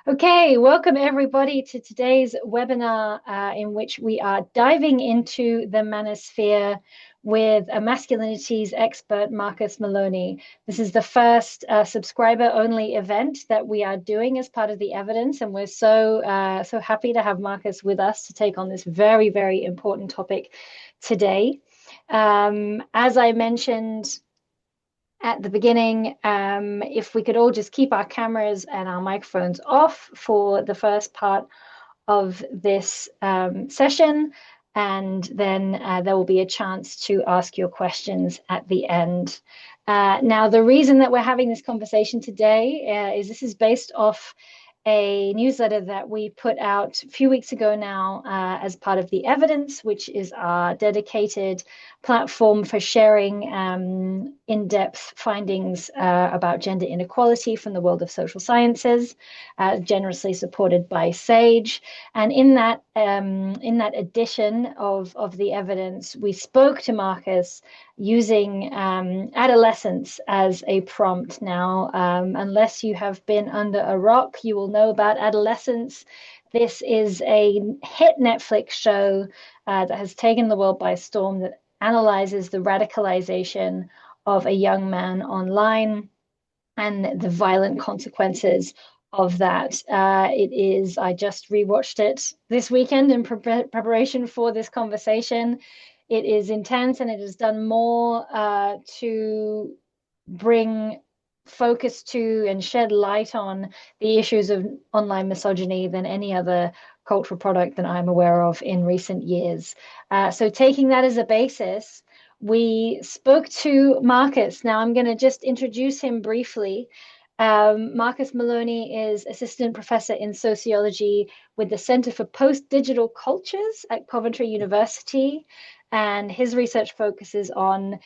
Okay, welcome everybody to today's webinar in which we are diving into the manosphere with a masculinities expert, Marcus Maloney. This is the first subscriber-only event that we are doing as part of the evidence, and we're so happy to have Marcus with us to take on this very, very important topic today. As I mentioned at the beginning, if we could all just keep our cameras and our microphones off for the first part of this session, and then there will be a chance to ask your questions at the end. Now, the reason that we're having this conversation today is this is based off a newsletter that we put out a few weeks ago now as part of the evidence, which is our dedicated platform for sharing in-depth findings about gender inequality from the world of social sciences, generously supported by SAGE. And in that edition of the evidence, we spoke to Marcus using adolescence as a prompt. Now, unless you have been under a rock, you will know about adolescence. This is a hit Netflix show that has taken the world by storm, that analyzes the radicalization of a young man online and the violent consequences of that. I just rewatched it this weekend in preparation for this conversation. It is intense, and it has done more to bring focus to and shed light on the issues of online misogyny than any other cultural product that I'm aware of in recent years. So taking that as a basis, we spoke to Marcus. Now I'm going to just introduce him briefly. Marcus Maloney is assistant professor in sociology with the Center for Post-Digital Cultures at Coventry University, and his research focuses on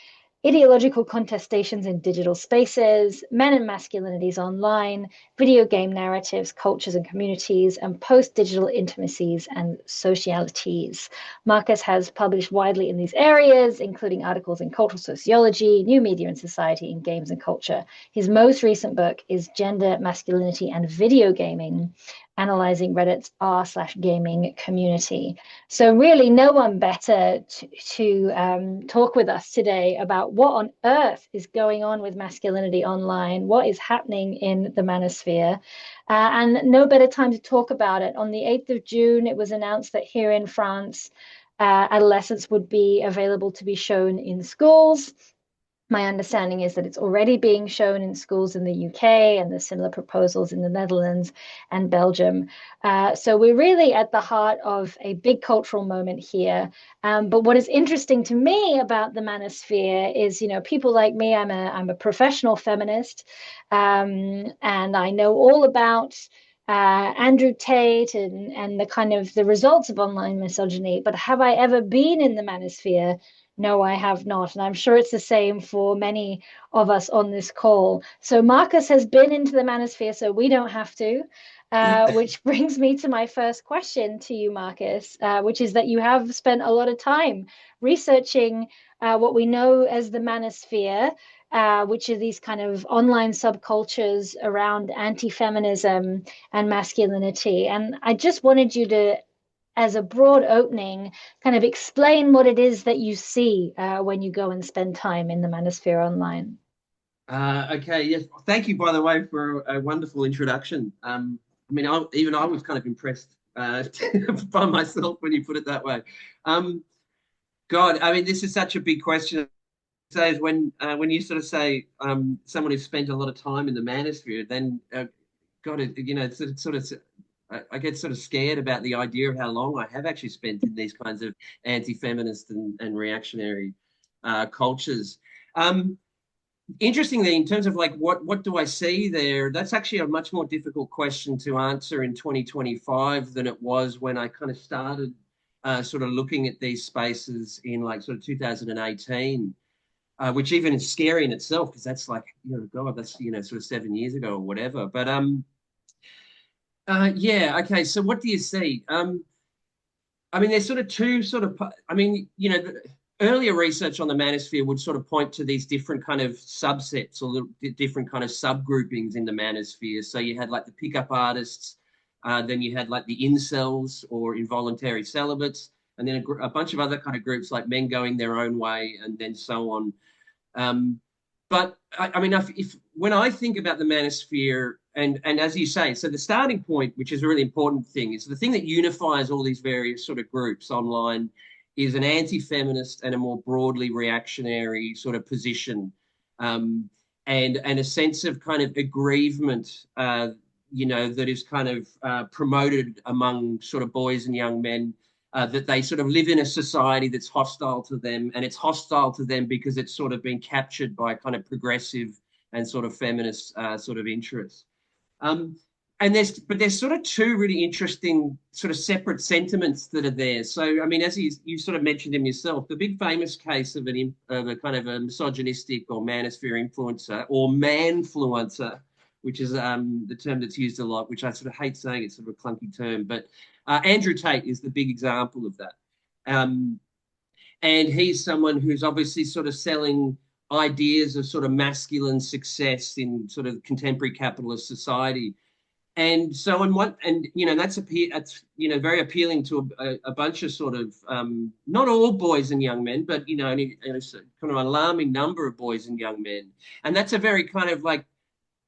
ideological contestations in digital spaces, men and masculinities online, video game narratives, cultures and communities, and post-digital intimacies and socialities. Marcus has published widely in these areas, including articles in cultural sociology, new media and society, and games and culture. His most recent book is Gender, Masculinity, and Video Gaming, analyzing Reddit's r/gaming community. So really no one better to talk with us today about what on earth is going on with masculinity online, what is happening in the manosphere, and no better time to talk about it. On the 8th of June, it was announced that here in France, adolescence would be available to be shown in schools. My understanding is that it's already being shown in schools in the UK, and there's similar proposals in the Netherlands and Belgium. So we're really at the heart of a big cultural moment here. But what is interesting to me about the manosphere is, people like me, I'm a professional feminist, and I know all about Andrew Tate and the kind of the results of online misogyny. But have I ever been in the manosphere? No, I have not. And I'm sure it's the same for many of us on this call. So Marcus has been into the manosphere, so we don't have to, which brings me to my first question to you, Marcus, which is that you have spent a lot of time researching what we know as the manosphere, which are these kind of online subcultures around anti-feminism and masculinity. And I just wanted you to, as a broad opening, kind of explain what it is that you see when you go and spend time in the manosphere online. Okay, yes. Thank you, by the way, for a wonderful introduction. Even I was kind of impressed by myself when you put it that way. God, this is such a big question. So when you sort of say someone who's spent a lot of time in the manosphere, then God, it's sort of I get sort of scared about the idea of how long I have actually spent in these kinds of anti-feminist and reactionary cultures. Interestingly, in terms of like what do I see there, that's actually a much more difficult question to answer in 2025 than it was when I kind of started sort of looking at these spaces in like sort of 2018, which even is scary in itself because that's like, God, that's, sort of 7 years ago or whatever. But yeah, okay. So what do you see? There's sort of two sort of, earlier research on the manosphere would sort of point to these different kind of subsets or the different kind of subgroupings in the manosphere. So you had like the pickup artists, Then you had like the incels or involuntary celibates, and then a bunch of other kind of groups like men going their own way, and then so on. But I mean, if when I think about the manosphere, and as you say, so the starting point, which is a really important thing, is the thing that unifies all these various sort of groups online is an anti-feminist and a more broadly reactionary sort of position, um, and a sense of kind of aggrievement, that is kind of promoted among sort of boys and young men, that they sort of live in a society that's hostile to them, and it's hostile to them because it's sort of been captured by kind of progressive and sort of feminist sort of interests. Um, and there's sort of two really interesting sort of separate sentiments that are there. So I mean, as you sort of mentioned him yourself, the big famous case of a kind of a misogynistic or manosphere influencer or manfluencer, which is the term that's used a lot, which I sort of hate saying, it's sort of a clunky term, but Andrew Tate is the big example of that. Um, and he's someone who's obviously sort of selling ideas of sort of masculine success in sort of contemporary capitalist society. And so, that's very appealing to a bunch of sort of not all boys and young men, but a kind of alarming number of boys and young men. And that's a very kind of like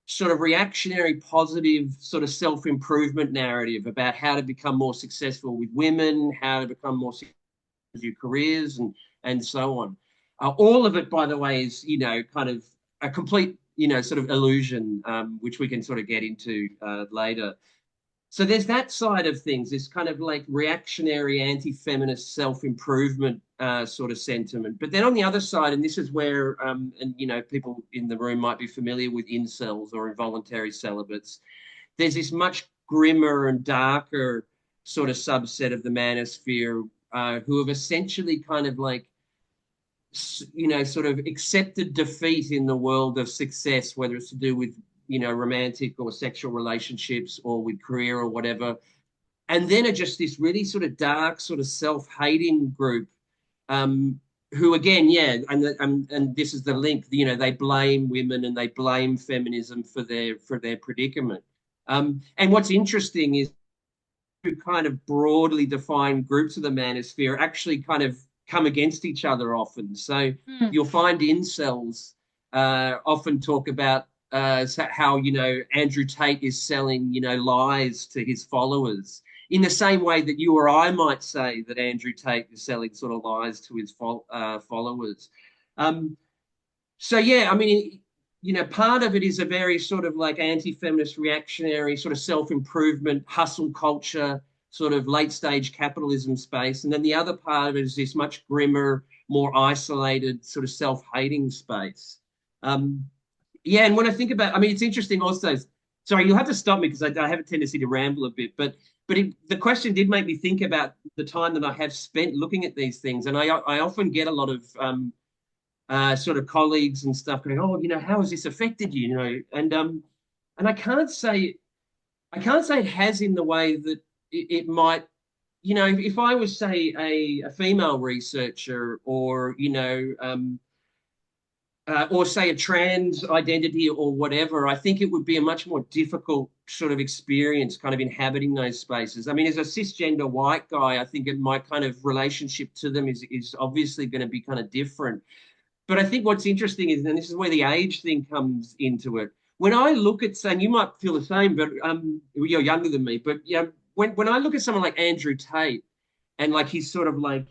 sort of reactionary, positive sort of self-improvement narrative about how to become more successful with women, how to become more successful with your careers, and so on. All of it, by the way, is kind of a complete sort of illusion, which we can sort of get into later. So there's that side of things, this kind of like reactionary, anti-feminist self-improvement sort of sentiment. But then on the other side, and this is where, people in the room might be familiar with incels or involuntary celibates, there's this much grimmer and darker sort of subset of the manosphere who have essentially kind of like, sort of accepted defeat in the world of success, whether it's to do with romantic or sexual relationships or with career or whatever. And then are just this really sort of dark, sort of self-hating group who, again, and this is the link, they blame women and they blame feminism for their predicament. And what's interesting is to kind of broadly defined groups of the manosphere actually kind of come against each other often. So you'll find incels often talk about how Andrew Tate is selling lies to his followers in the same way that you or I might say that Andrew Tate is selling sort of lies to his followers. So yeah, I mean, part of it is a very sort of like anti-feminist, reactionary, sort of self-improvement, hustle culture, sort of late-stage capitalism space, and then the other part of it is this much grimmer, more isolated, sort of self-hating space. And when I think about, I mean, it's interesting also. Sorry, you'll have to stop me because I have a tendency to ramble a bit, but the question did make me think about the time that I have spent looking at these things, and I often get a lot of sort of colleagues and stuff going, oh, how has this affected you? And I can't say it has in the way that it might, if I was, say, a female researcher or or say a trans identity or whatever, I think it would be a much more difficult sort of experience kind of inhabiting those spaces. I mean, as a cisgender white guy, I think my kind of relationship to them is obviously going to be kind of different. But I think what's interesting is, and this is where the age thing comes into it. When I look at, saying, you might feel the same, but you're younger than me, but when I look at someone like Andrew Tate, and like he's sort of like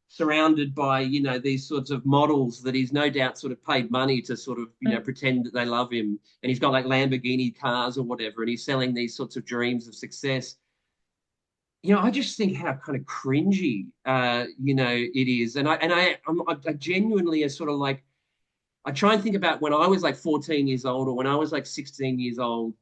surrounded by these sorts of models that he's no doubt sort of paid money to sort of pretend that they love him, and he's got like Lamborghini cars or whatever, and he's selling these sorts of dreams of success. I just think how kind of cringy, it is. And I genuinely are sort of like, I try and think about when I was like 14 years old or when I was like 16 years old,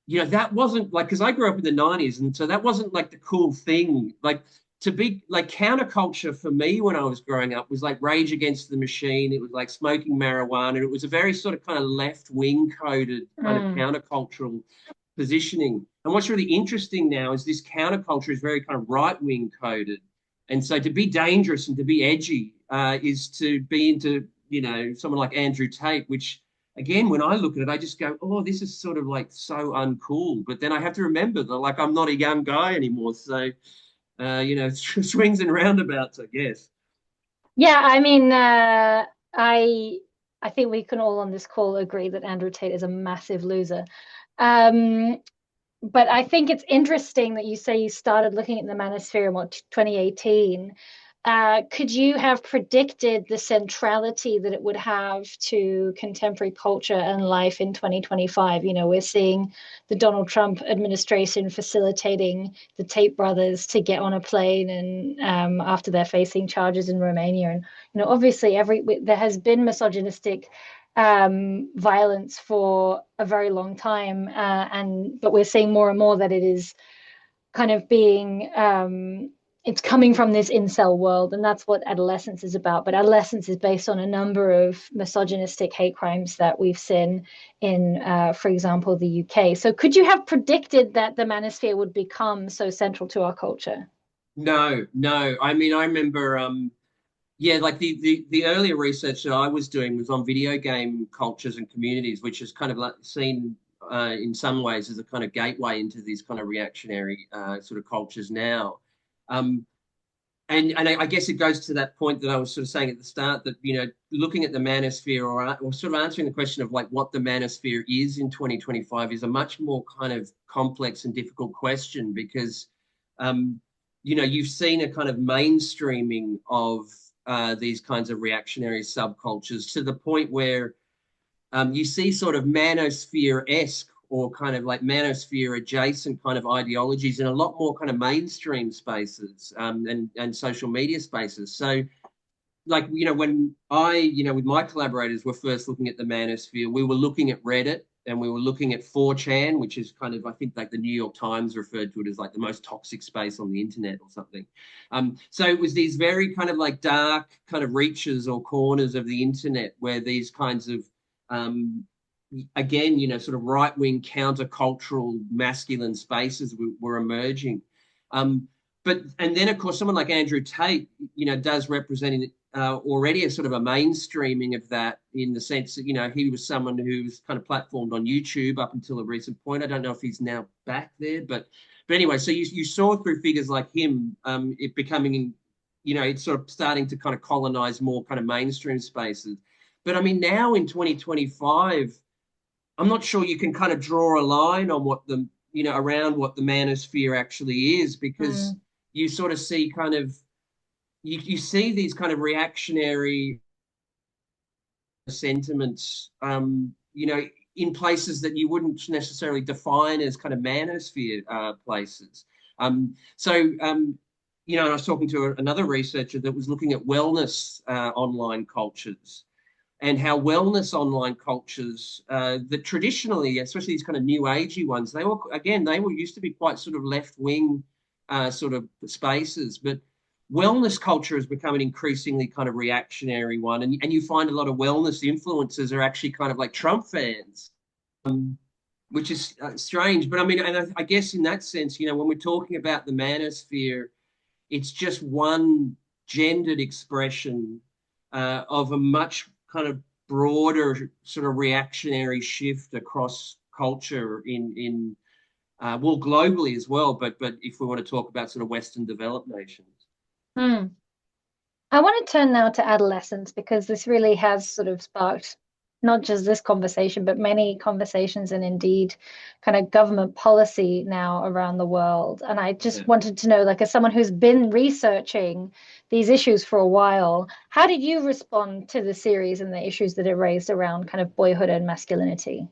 that wasn't like, because I grew up in the 90s. And so that wasn't like the cool thing. Like to be like counterculture for me when I was growing up was like Rage Against the Machine. It was like smoking marijuana. It was a very sort of kind of left-wing coded kind of countercultural positioning. And what's really interesting now is this counterculture is very kind of right-wing coded. And so to be dangerous and to be edgy is to be into, someone like Andrew Tate, which again, when I look at it, I just go, oh, this is sort of like so uncool. But then I have to remember that, like, I'm not a young guy anymore. So, swings and roundabouts, I guess. Yeah, I mean, I I think we can all on this call agree that Andrew Tate is a massive loser. Um, but I think it's interesting that you say you started looking at the manosphere in what 2018. Could you have predicted the centrality that it would have to contemporary culture and life in 2025? You know, we're seeing the Donald Trump administration facilitating the Tate brothers to get on a plane, and after they're facing charges in Romania, and obviously there has been misogynistic violence for a very long time, and but we're seeing more and more that it is kind of being it's coming from this incel world, and that's what adolescence is about. But adolescence is based on a number of misogynistic hate crimes that we've seen in, for example, the UK. So could you have predicted that the manosphere would become so central to our culture? No, no. I mean, I remember, yeah, like the earlier research that I was doing was on video game cultures and communities, which is kind of like seen in some ways as a kind of gateway into these kind of reactionary sort of cultures now. Um, and I guess it goes to that point that I was sort of saying at the start that, looking at the manosphere or sort of answering the question of like what the manosphere is in 2025 is a much more kind of complex and difficult question because, you've seen a kind of mainstreaming of these kinds of reactionary subcultures to the point where you see sort of manosphere-esque or kind of like manosphere adjacent kind of ideologies in a lot more kind of mainstream spaces and social media spaces. So like, when with my collaborators were first looking at the manosphere, we were looking at Reddit and we were looking at 4chan, which is kind of, I think like the New York Times referred to it as like the most toxic space on the internet or something. So it was these very kind of like dark kind of reaches or corners of the internet where these kinds of um, again, sort of right-wing countercultural masculine spaces were emerging. Um, and then of course someone like Andrew Tate, does represent already a sort of a mainstreaming of that in the sense that, he was someone who was kind of platformed on YouTube up until a recent point. I don't know if he's now back there, but anyway, so you saw through figures like him, it becoming, it's sort of starting to kind of colonize more kind of mainstream spaces. But I mean, now in 2025, I'm not sure you can kind of draw a line on around what the manosphere actually is, because Mm. you sort of see kind of, you see these kind of reactionary sentiments, in places that you wouldn't necessarily define as kind of manosphere places. I was talking to another researcher that was looking at wellness online cultures and how wellness online cultures that traditionally, especially these kind of new agey ones, they were used to be quite sort of left wing sort of spaces, but wellness culture has become an increasingly kind of reactionary one, and you find a lot of wellness influencers are actually kind of like Trump fans, which is strange. But I mean, and I guess in that sense, when we're talking about the manosphere, it's just one gendered expression of a much kind of broader sort of reactionary shift across culture in well, globally as well. But if we want to talk about sort of Western developed nations. Mm. I want to turn now to adolescence because this really has sort of sparked not just this conversation, but many conversations and indeed kind of government policy now around the world. And I Yeah. just wanted to know, like, as someone who's been researching these issues for a while, how did you respond to the series and the issues that it raised around kind of boyhood and masculinity?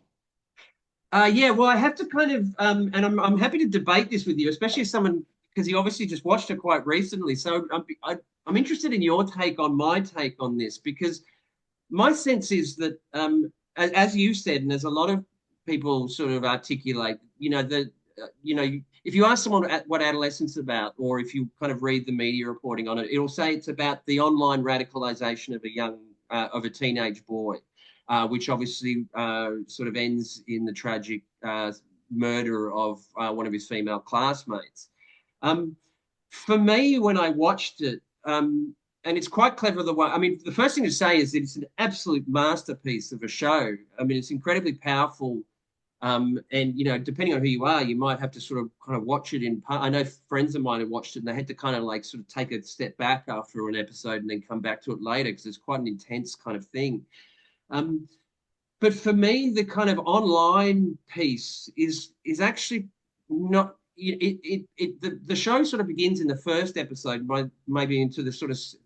Yeah, well, I have to kind of, and I'm happy to debate this with you, especially as someone, because you obviously just watched it quite recently. So I'm interested in your take on my take on this, because my sense is that, as you said, and as a lot of people sort of articulate, that, if you ask someone what adolescence is about, or if you kind of read the media reporting on it, it'll say it's about the online radicalization of a teenage boy, which obviously sort of ends in the tragic murder of one of his female classmates. For me, when I watched it, and it's quite clever the way. I mean, the first thing to say is that it's an absolute masterpiece of a show. I mean, it's incredibly powerful. And depending on who you are, you might have to sort of kind of watch it in part. I know friends of mine have watched it and they had to kind of like sort of take a step back after an episode and then come back to it later because it's quite an intense kind of thing. Um, but for me, the kind of online piece is actually not. The show sort of begins in the first episode, maybe into the first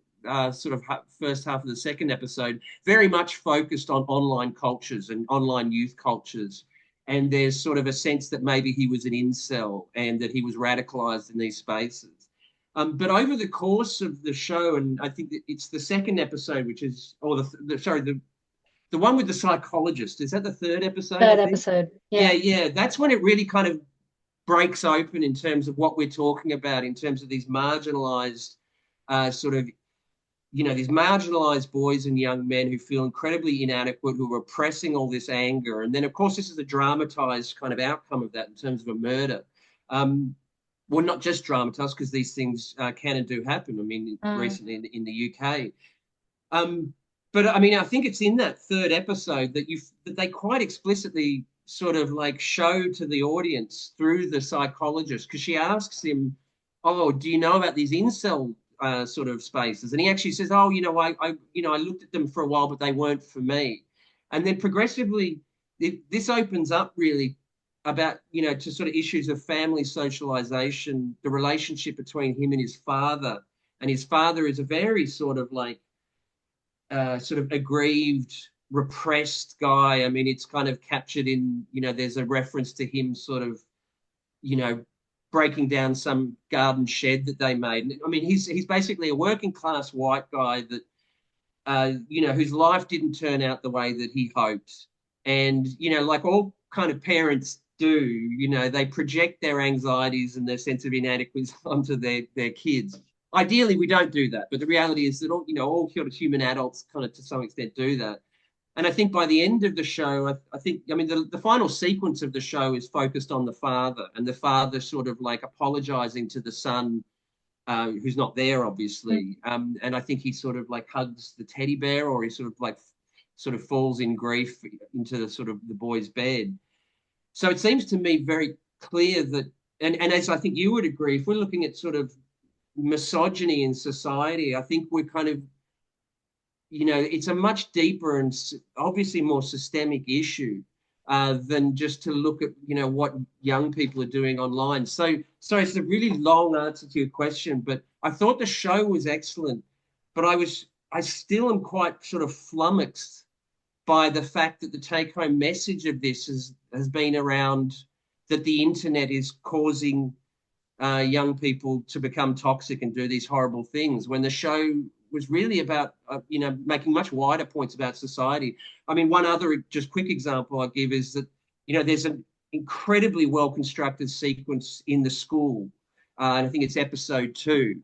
half of the second episode, very much focused on online cultures and online youth cultures. And there's sort of a sense that maybe he was an incel and that he was radicalized in these spaces. But over the course of the show, and I think that it's the second episode, which is, or the one with the psychologist. Is that the third episode, I Third think? episode. Yeah, Yeah. yeah. That's when it really kind of breaks open in terms of what we're talking about, in terms of these marginalized these marginalized boys and young men who feel incredibly inadequate, who are repressing all this anger. And then, of course, this is a dramatized kind of outcome of that in terms of a murder. Well, not just dramatized, because these things can and do happen. I mean, recently in the UK. But I mean, I think it's in that third episode that they quite explicitly sort of like show to the audience through the psychologist, because she asks him, "Oh, do you know about these incel sort of spaces?" And he actually says, "Oh, I looked at them for a while, but they weren't for me." And then progressively, this opens up really about to sort of issues of family socialization, the relationship between him and his father. And his father is a very sort of like sort of aggrieved, repressed guy. I mean, it's kind of captured in, there's a reference to him sort of, you know, breaking down some garden shed that they made. I mean, he's basically a working class white guy that, whose life didn't turn out the way that he hoped. And, like all kind of parents do, they project their anxieties and their sense of inadequacy onto their kids. Ideally, we don't do that, but the reality is that all human adults kind of to some extent do that. And I think by the end of the show, the final sequence of the show is focused on the father, and the father sort of like apologizing to the son, who's not there, obviously. And I think he sort of like hugs the teddy bear, or he sort of falls in grief into the sort of the boy's bed. So it seems to me very clear that, and as I think you would agree, if we're looking at sort of misogyny in society, I think we're kind of, it's a much deeper and obviously more systemic issue than just to look at, what young people are doing online. So it's a really long answer to your question, but I thought the show was excellent, but I still am quite sort of flummoxed by the fact that the take-home message of this has been around that the internet is causing young people to become toxic and do these horrible things, when the show was really about, making much wider points about society. I mean, one other just quick example I give is that, there's an incredibly well-constructed sequence in the school, and I think it's episode 2,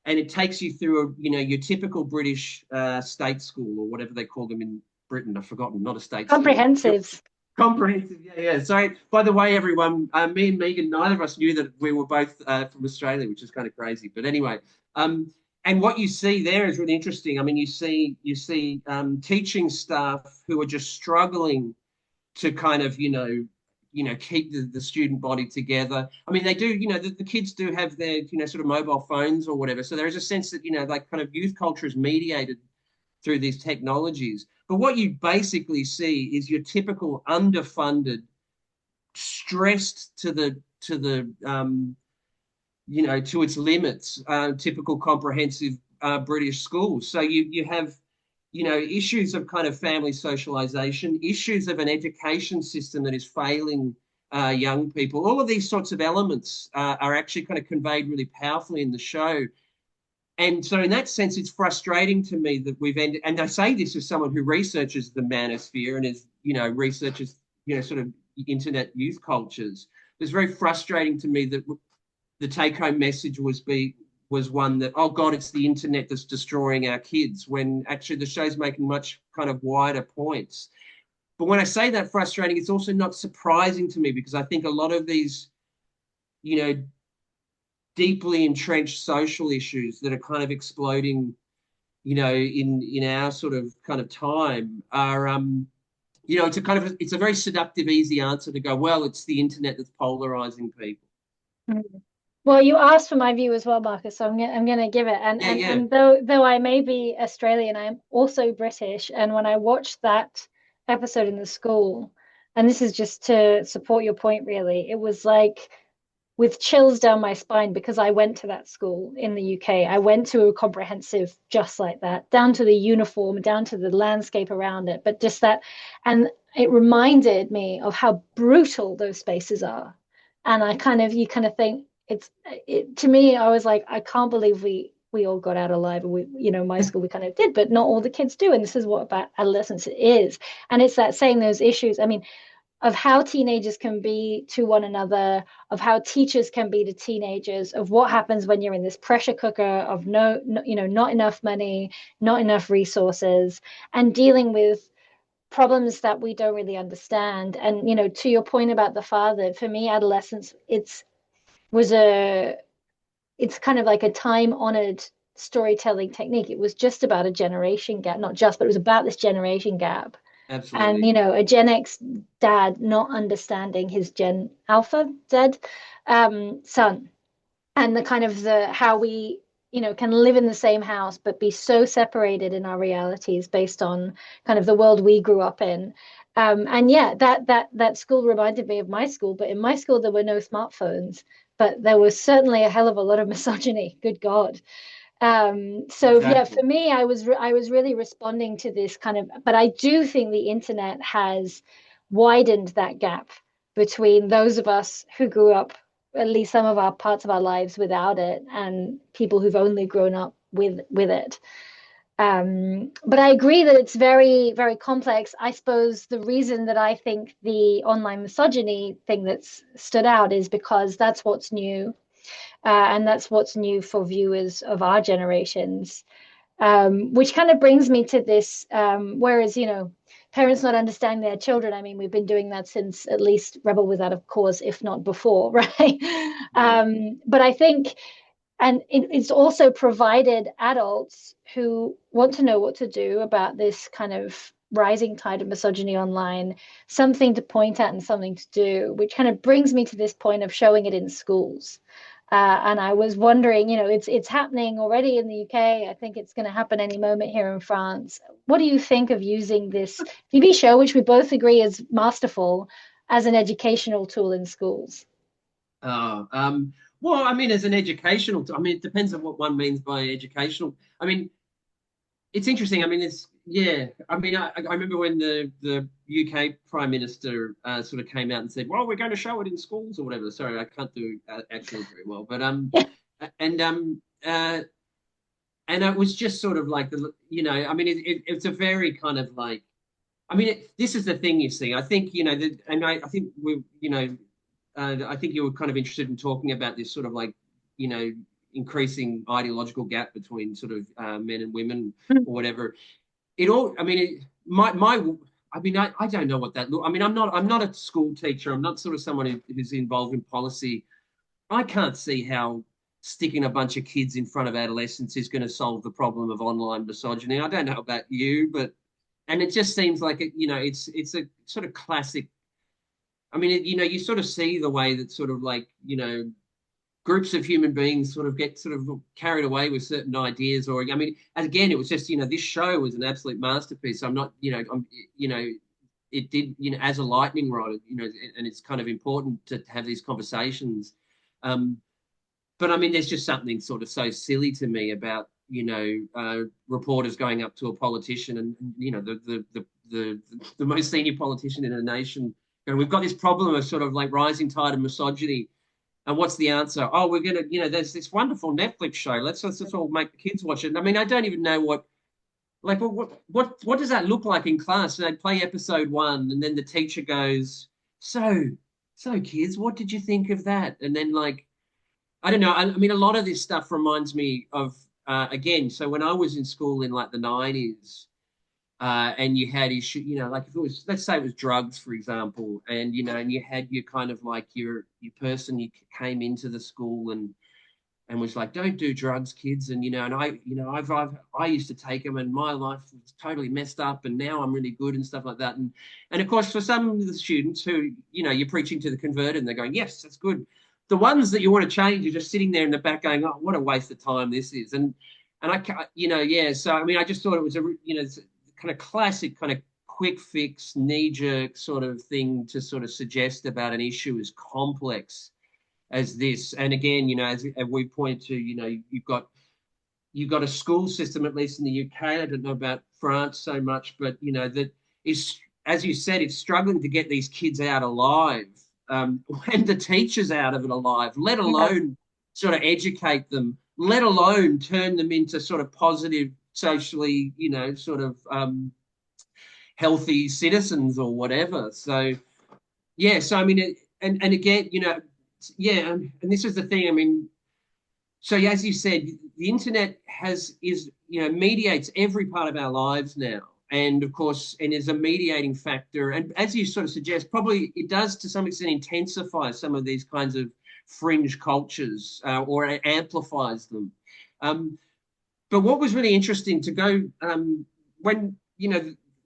and it takes you through, your typical British state school, or whatever they call them in Britain. I've forgotten, not a state school. Comprehensives. Comprehensive, yeah. So, by the way, everyone, me and Megan, neither of us knew that we were both from Australia, which is kind of crazy. But anyway, and what you see there is really interesting. I mean, you see teaching staff who are just struggling to kind of, keep the student body together. I mean, they do, the kids do have their, sort of mobile phones or whatever. So there is a sense that, like kind of youth culture is mediated through these technologies. But what you basically see is your typical underfunded, stressed to its limits, typical comprehensive British schools. So you have, issues of kind of family socialization, issues of an education system that is failing young people. All of these sorts of elements are actually kind of conveyed really powerfully in the show. And so in that sense, it's frustrating to me that we've ended, and I say this as someone who researches the manosphere and is, researches, sort of internet youth cultures. It's very frustrating to me that the take-home message was one that, oh God, it's the internet that's destroying our kids, when actually the show's making much kind of wider points. But when I say that frustrating, it's also not surprising to me, because I think a lot of these, deeply entrenched social issues that are kind of exploding in our sort of kind of time are, it's a very seductive, easy answer to go, well, it's the internet that's polarizing people. Mm. Well, you asked for my view as well, Marcus, so I'm going to give it. And Yeah, and yeah, and though I may be Australian, I'm also British. And when I watched that episode in the school, and this is just to support your point, really, it was like with chills down my spine because I went to that school in the UK. I went to a comprehensive just like that, down to the uniform, down to the landscape around it, but just that, and it reminded me of how brutal those spaces are. And you kind of think to me, I was like, I can't believe we all got out alive. And my school, we kind of did, but not all the kids do. And this is what about adolescence it is. And it's that saying those issues. I mean, of how teenagers can be to one another, of how teachers can be to teenagers, of what happens when you're in this pressure cooker of not enough money, not enough resources, and dealing with problems that we don't really understand. And to your point about the father, for me, adolescence, was a it's kind of like a time-honored storytelling technique. It was just about a generation gap, not just, but it was about this generation gap and absolutely. a Gen X dad not understanding his Gen Alpha Z son, and the kind of the how we can live in the same house but be so separated in our realities based on kind of the world we grew up in. And yeah, that school reminded me of my school, but in my school there were no smartphones, but there was certainly a hell of a lot of misogyny. Good God. So yeah, Exactly. for me, I was really responding to this kind of, but I do think the internet has widened that gap between those of us who grew up at least some of our parts of our lives without it and people who've only grown up with it. But I agree that it's very, very complex. I suppose the reason that I think the online misogyny thing that's stood out is because that's what's new, and that's what's new for viewers of our generations. Which kind of brings me to this, whereas, parents not understanding their children. I mean, we've been doing that since at least Rebel Without a Cause, if not before, right? Yeah, But I think, and it's also provided adults who want to know what to do about this kind of rising tide of misogyny online, something to point at and something to do, which kind of brings me to this point of showing it in schools. And I was wondering, it's happening already in the UK. I think it's going to happen any moment here in France. What do you think of using this TV show, which we both agree is masterful, as an educational tool in schools? Oh, well, I mean, as an educational, I mean, it depends on what one means by educational. I mean, it's interesting. I mean, yeah. I mean, I remember when the UK Prime Minister sort of came out and said, "Well, we're going to show it in schools or whatever." Sorry, I can't do accents very well, but and and it was just sort of like I mean, it's a very kind of like, I mean, this is the thing you see. I think and I think I think you were kind of interested in talking about this sort of like, you know, increasing ideological gap between sort of men and women or whatever. It all, I mean, I mean, I don't know what that look. I mean, I'm not a school teacher. I'm not sort of someone who's involved in policy. I can't see how sticking a bunch of kids in front of adolescents is going to solve the problem of online misogyny. I don't know about you, but and it just seems like it's a sort of classic. I mean, you sort of see the way that sort of like, groups of human beings sort of get sort of carried away with certain ideas. Or, I mean, again, it was just, this show was an absolute masterpiece. I'm not, it did, as a lightning rod, and it's kind of important to have these conversations. Um, but I mean, there's just something sort of so silly to me about, reporters going up to a politician and, the most senior politician in a nation. And we've got this problem of sort of like rising tide of misogyny. And what's the answer? Oh, we're gonna, there's this wonderful Netflix show. Let's all make the kids watch it. And I mean, I don't even know what does that look like in class? And they play episode one, and then the teacher goes, "So, so kids, what did you think of that?" And then like, I don't know. I mean, a lot of this stuff reminds me of again. So when I was in school in like the 90s, and you had issue, like if it was, let's say it was drugs, for example, and and you had your kind of like your person you came into the school, and and was like, "Don't do drugs, kids." And and I used to take them, and my life was totally messed up, and now I'm really good and stuff like that. And of course, for some of the students who you're preaching to the converted, and they're going, "Yes, that's good." The ones that you want to change are just sitting there in the back going, "Oh, what a waste of time this is." And yeah. So I mean, I just thought it was it's a kind of classic kind of quick fix, knee jerk sort of thing to sort of suggest about an issue as complex as this. And again, as we point to, you've got a school system, at least in the UK. I don't know about France so much, but that is, as you said, it's struggling to get these kids out alive, and the teachers out of it alive, let Yeah. alone sort of educate them, let alone turn them into sort of positive, socially, sort of healthy citizens or whatever. So yeah, so I mean, and again, yeah, and this is the thing. I mean, so as you said, the internet mediates every part of our lives now, and of course, and is a mediating factor. And as you sort of suggest, probably it does to some extent intensify some of these kinds of fringe cultures, or amplifies them. Um, but what was really interesting to go, when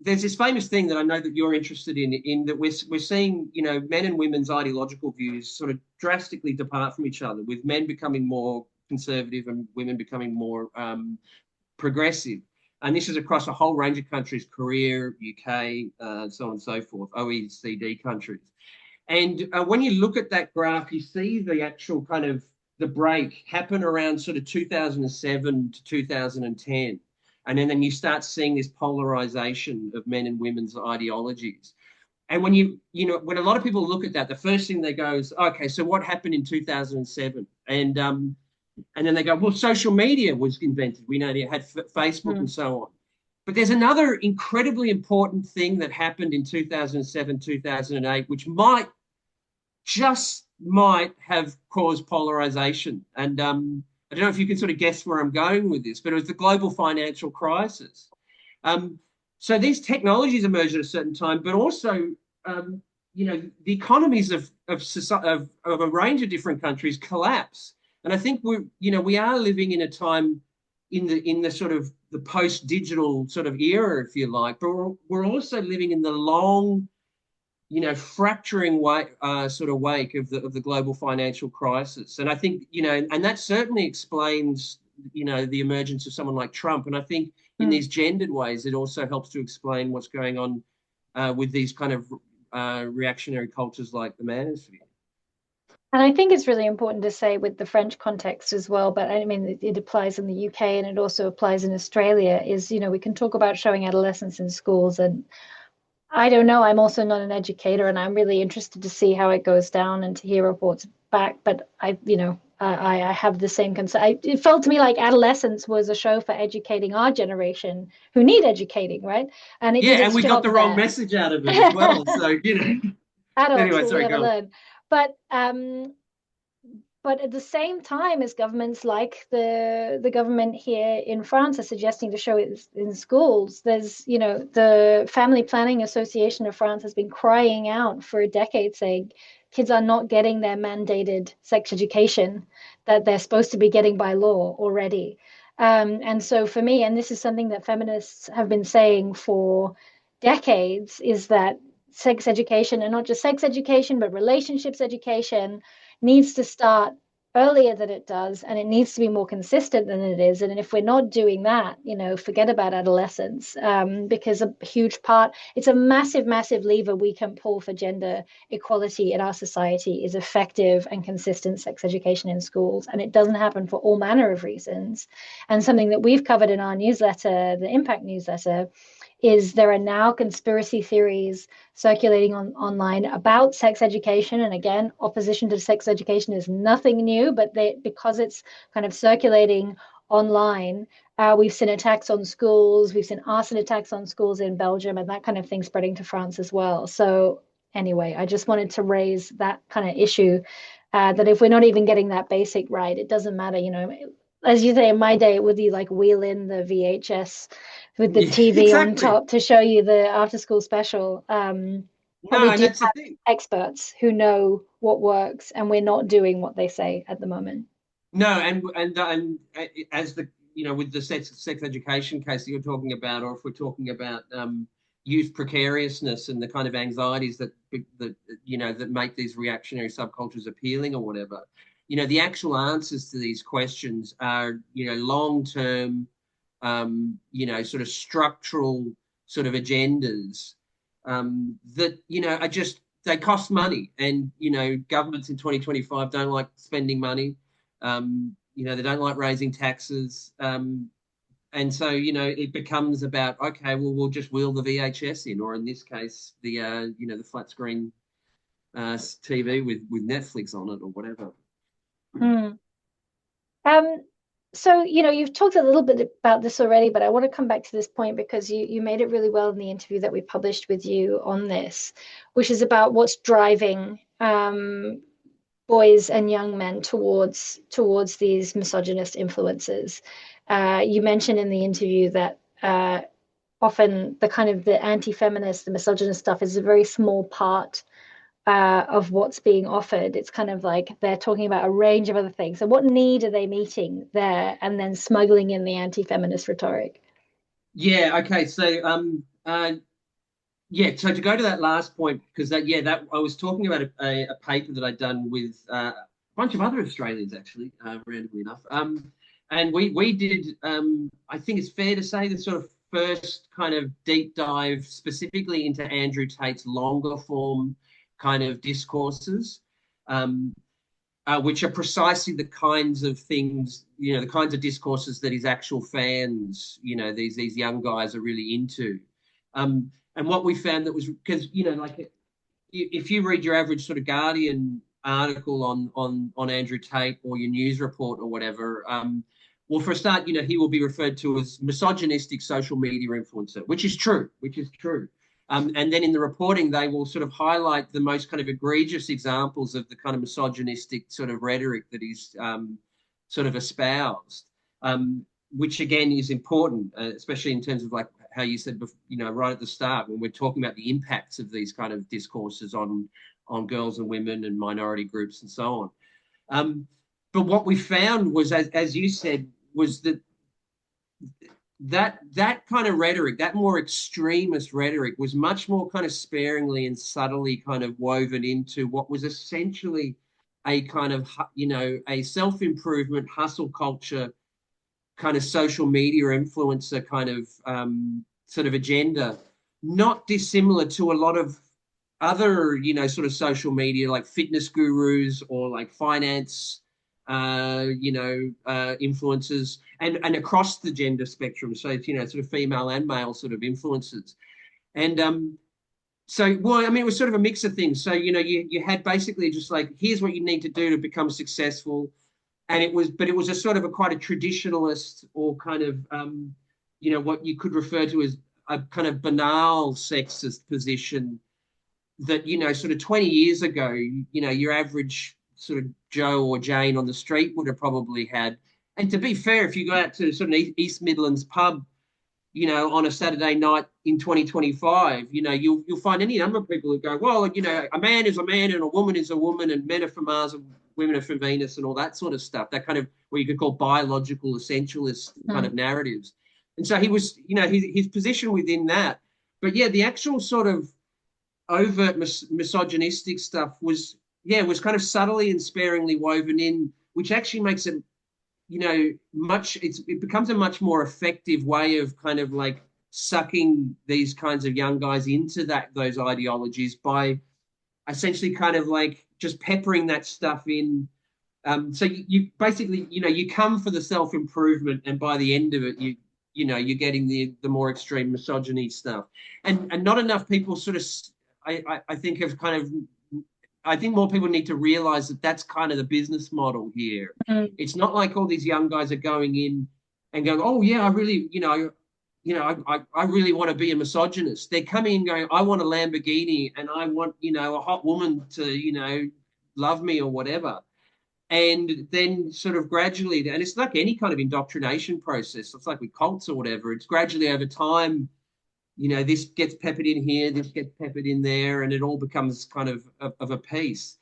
there's this famous thing that I know that you're interested in that we're seeing men and women's ideological views sort of drastically depart from each other, with men becoming more conservative and women becoming more progressive. And this is across a whole range of countries: Korea, UK, so on and so forth, OECD countries. And when you look at that graph, you see the actual kind of the break happen around sort of 2007 to 2010. And then you start seeing this polarization of men and women's ideologies. And when a lot of people look at that, the first thing they go is, okay, so what happened in 2007? And then they go, well, social media was invented. We know they had Facebook and so on. But there's another incredibly important thing that happened in 2007, 2008, which might have caused polarization. And I don't know if you can sort of guess where I'm going with this, but it was the global financial crisis. So these technologies emerged at a certain time, but also, the economies of a range of different countries collapse. And I think we are living in a time in the sort of the post-digital sort of era, if you like, but we're also living in the long, fracturing sort of wake of the global financial crisis. And I think, and that certainly explains, the emergence of someone like Trump. And I think in these gendered ways, it also helps to explain what's going on with these kind of reactionary cultures like the Manosphere. And I think it's really important to say with the French context as well, but I mean, it applies in the UK and it also applies in Australia, is, we can talk about showing adolescence in schools. And I don't know, I'm also not an educator and I'm really interested to see how it goes down and to hear reports back. But I have the same concern. It felt to me like adolescence was a show for educating our generation who need educating, right? And it Yeah, did and its we got job the wrong there. message out of it as well. So, Adults anyway, will sorry, never go on. learn. But at the same time, as governments like the government here in France are suggesting to show it in schools, there's, the Family Planning Association of France has been crying out for a decade saying kids are not getting their mandated sex education that they're supposed to be getting by law already. And so for me, and this is something that feminists have been saying for decades, is that sex education, and not just sex education, but relationships education, needs to start earlier than it does, and it needs to be more consistent than it is. And if we're not doing that, forget about adolescence, because a huge part, it's a massive, massive lever we can pull for gender equality in our society, is effective and consistent sex education in schools. And it doesn't happen for all manner of reasons. And something that we've covered in our newsletter, the Impact newsletter, is there are now conspiracy theories circulating online about sex education. And again, opposition to sex education is nothing new, but because it's kind of circulating online, we've seen attacks on schools, we've seen arson attacks on schools in Belgium, and that kind of thing spreading to France as well. So anyway, I just wanted to raise that kind of issue, that if we're not even getting that basic right, it doesn't matter, as you say, in my day, it would be like wheel in the VHS with the Yeah, TV on exactly. top to show you the after school special. But we No, and do that's the have thing. experts who know what works, and we're not doing what they say at the moment. No, and as the with the sex education case that you're talking about, or if we're talking about youth precariousness and the kind of anxieties that that make these reactionary subcultures appealing or whatever, the actual answers to these questions are long term, sort of structural sort of agendas that are just they cost money, and governments in 2025 don't like spending money. They don't like raising taxes. And so, it becomes about, okay, well, we'll just wheel the VHS in, or in this case, the flat screen TV with Netflix on it or whatever. Mm. Um, so, you've talked a little bit about this already, but I want to come back to this point because you made it really well in the interview that we published with you on this, which is about what's driving boys and young men towards these misogynist influences. You mentioned in the interview that often the kind of the anti-feminist, the misogynist stuff is a very small part of what's being offered. It's kind of like they're talking about a range of other things. So what need are they meeting there and then smuggling in the anti-feminist rhetoric? Yeah. Okay. So, yeah. So to go to that last point, because that I was talking about a paper that I'd done with a bunch of other Australians, actually, randomly enough. And we did. I think it's fair to say the sort of first kind of deep dive specifically into Andrew Tate's longer form kind of discourses. Which are precisely the kinds of things, the kinds of discourses that his actual fans, these young guys are really into. And what we found that was because, like if you read your average sort of Guardian article on Andrew Tate or your news report or whatever, well, for a start, he will be referred to as misogynistic social media influencer, which is true, and then in the reporting, they will sort of highlight the most kind of egregious examples of the kind of misogynistic sort of rhetoric that he's sort of espoused, which again is important, especially in terms of like how you said, right at the start when we're talking about the impacts of these kind of discourses on girls and women and minority groups and so on. But what we found was, as you said, was that kind of rhetoric, that more extremist rhetoric, was much more kind of sparingly and subtly kind of woven into what was essentially a kind of, a self-improvement hustle culture kind of social media influencer kind of sort of agenda, not dissimilar to a lot of other, sort of social media like fitness gurus or like finance influences, and across the gender spectrum. So it's, sort of female and male sort of influences. And so, well, I mean, it was sort of a mix of things. So, you had basically just like, here's what you need to do to become successful. And but it was a sort of quite a traditionalist or kind of, what you could refer to as a kind of banal sexist position that, sort of 20 years ago, your average sort of Joe or Jane on the street would have probably had. And to be fair, if you go out to sort of East Midlands pub, on a Saturday night in 2025, you'll find any number of people who go, well, a man is a man and a woman is a woman and men are from Mars and women are from Venus and all that sort of stuff. That kind of what you could call biological essentialist kind of narratives. And so he was, his position within that. But yeah, the actual sort of overt misogynistic stuff was kind of subtly and sparingly woven in, which actually makes it, it becomes a much more effective way of kind of like sucking these kinds of young guys into those ideologies by essentially kind of like just peppering that stuff in. So you basically, you come for the self-improvement, and by the end of it, you're getting the more extreme misogyny stuff, and not enough people sort of, I think have kind of, I think more people need to realize that that's kind of the business model here. Mm. It's not like all these young guys are going in and going, oh yeah, I really, I really want to be a misogynist. They're coming and going, I want a Lamborghini and I want, a hot woman to, love me or whatever. And then sort of gradually, and it's like any kind of indoctrination process. It's like with cults or whatever. It's gradually over time, this gets peppered in here, this gets peppered in there, and it all becomes kind of a piece.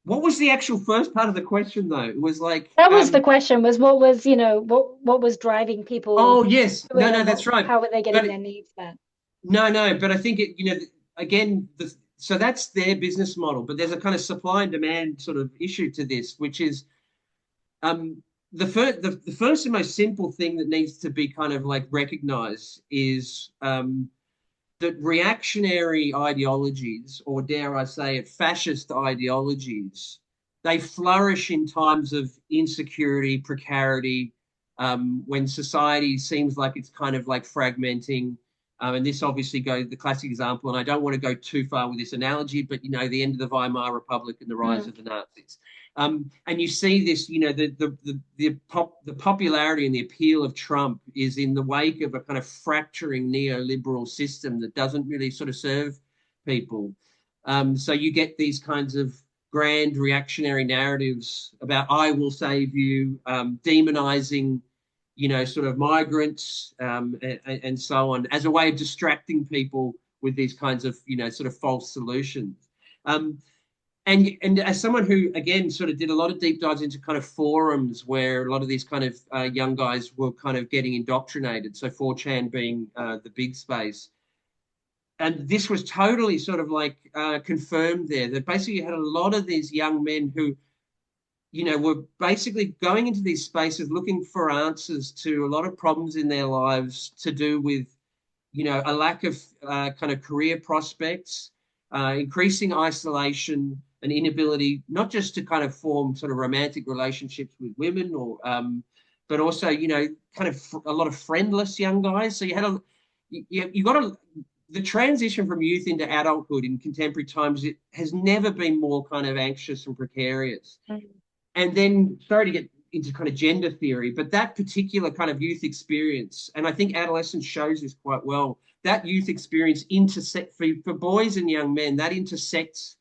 What was the actual first part of the question though? It was like, That was the question, was what was, what was driving people oh yes, to it, no, and no, that's right. how were they getting But their needs met? no, no, but I think again, so that's their business model, but there's a kind of supply and demand sort of issue to this, which is um, the first and most simple thing that needs to be kind of like recognized is that reactionary ideologies, or dare I say it, fascist ideologies, they flourish in times of insecurity, precarity, when society seems like it's kind of like fragmenting. And this obviously goes the classic example, and I don't want to go too far with this analogy, but the end of the Weimar Republic and the rise Mm. of the Nazis. And you see this, the popularity and the appeal of Trump is in the wake of a kind of fracturing neoliberal system that doesn't really sort of serve people. So you get these kinds of grand reactionary narratives about "I will save you," demonizing, sort of migrants, and so on, as a way of distracting people with these kinds of, sort of false solutions. Um, and as someone who again sort of did a lot of deep dives into kind of forums where a lot of these kind of young guys were kind of getting indoctrinated, so 4chan being the big space, and this was totally sort of like confirmed there, that basically you had a lot of these young men who were basically going into these spaces looking for answers to a lot of problems in their lives to do with a lack of kind of career prospects, increasing isolation, and inability not just to kind of form sort of romantic relationships with women, or but also kind of a lot of friendless young guys. So you got to the transition from youth into adulthood in contemporary times, it has never been more kind of anxious and precarious. Mm. And then, sorry to get into kind of gender theory, but that particular kind of youth experience, and I think adolescence shows this quite well, that youth experience intersect for boys and young men, that intersects